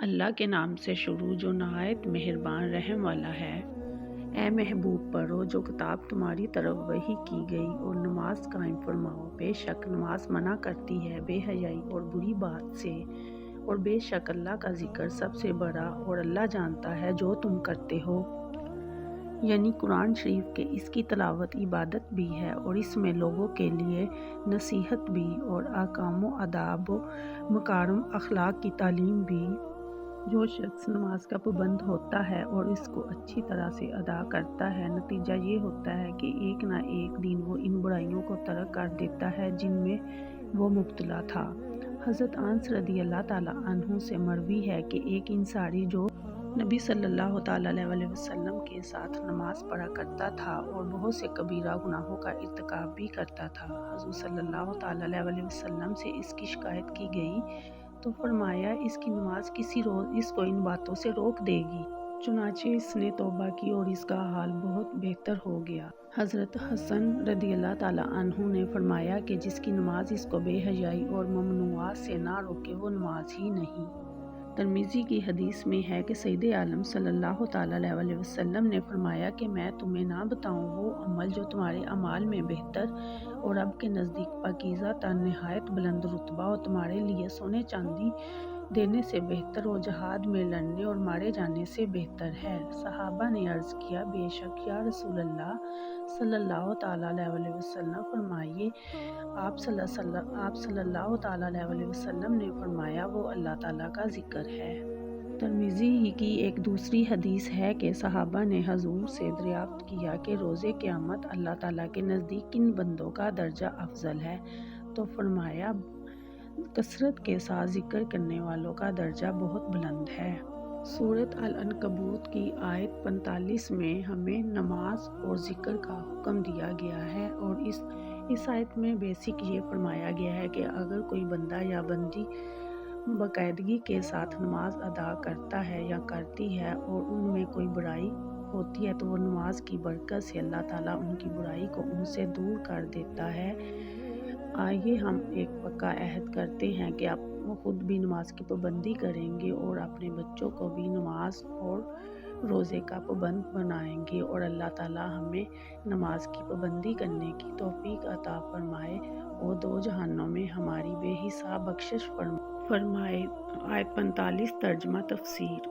اللہ کے نام سے شروع جو نہایت مہربان رحم والا ہے۔ اے محبوب پڑھو جو کتاب تمہاری طرف وحی کی گئی اور نماز قائم فرماؤ۔ بے شک نماز منع کرتی ہے بے حیائی اور بری بات سے، اور بے شک اللہ کا ذکر سب سے بڑا اور اللہ جانتا ہے جو تم کرتے ہو۔ یعنی قرآن شریف کے اس کی تلاوت عبادت بھی ہے اور اس میں لوگوں کے لیے نصیحت بھی اور احکام و آداب و مکارم اخلاق کی تعلیم بھی۔ جو شخص نماز کا پابند ہوتا ہے اور اس کو اچھی طرح سے ادا کرتا ہے، نتیجہ یہ ہوتا ہے کہ ایک نہ ایک دن وہ ان برائیوں کو ترک کر دیتا ہے جن میں وہ مبتلا تھا۔ حضرت انس رضی اللہ تعالیٰ عنہ سے مروی ہے کہ ایک انصاری جو نبی صلی اللہ تعالیٰ علیہ وسلم کے ساتھ نماز پڑھا کرتا تھا اور بہت سے کبیرہ گناہوں کا ارتکاب بھی کرتا تھا، حضور صلی اللہ تعالیٰ علیہ وسلم سے اس کی شکایت کی گئی تو فرمایا اس کی نماز کسی روز اس کو ان باتوں سے روک دے گی۔ چنانچہ اس نے توبہ کی اور اس کا حال بہت بہتر ہو گیا۔ حضرت حسن رضی اللہ تعالیٰ عنہ نے فرمایا کہ جس کی نماز اس کو بے حیائی اور ممنوعات سے نہ روکے وہ نماز ہی نہیں۔ ترمذی کی حدیث میں ہے کہ سید عالم صلی اللہ تعالیٰ علیہ وسلم نے فرمایا کہ میں تمہیں نہ بتاؤں وہ عمل جو تمہارے اعمال میں بہتر اور رب کے نزدیک پاکیزہ تر نہایت بلند رتبہ اور تمہارے لیے سونے چاندی دینے سے بہتر اور جہاد میں لڑنے اور مارے جانے سے بہتر ہے۔ صحابہ نے عرض کیا بے شک یا رسول اللہ صلی اللہ تعالیٰ علیہ وسلم فرمائیے۔ آپ صلی اللہ تعالیٰ علیہ وسلم نے فرمایا وہ اللہ تعالیٰ کا ذکر ہے۔ ترمذی ہی کی ایک دوسری حدیث ہے کہ صحابہ نے حضور سے دریافت کیا کہ روز قیامت اللہ تعالیٰ کے نزدیک کن بندوں کا درجہ افضل ہے، تو فرمایا کثرت کے ساتھ ذکر کرنے والوں کا درجہ بہت بلند ہے۔ سورۃ العنکبوت کی آیت 45 میں ہمیں نماز اور ذکر کا حکم دیا گیا ہے، اور اس آیت میں بیسک یہ فرمایا گیا ہے کہ اگر کوئی بندہ یا بندی باقاعدگی کے ساتھ نماز ادا کرتا ہے یا کرتی ہے اور ان میں کوئی برائی ہوتی ہے تو وہ نماز کی برکت سے اللہ تعالیٰ ان کی برائی کو ان سے دور کر دیتا ہے۔ آئیے ہم ایک پکا عہد کرتے ہیں کہ آپ خود بھی نماز کی پابندی کریں گے اور اپنے بچوں کو بھی نماز اور روزے کا پابند بنائیں گے، اور اللہ تعالیٰ ہمیں نماز کی پابندی کرنے کی توفیق عطا فرمائے اور دو جہانوں میں ہماری بے حساب بخشش فرمائے۔ آیت 45 ترجمہ تفسیر۔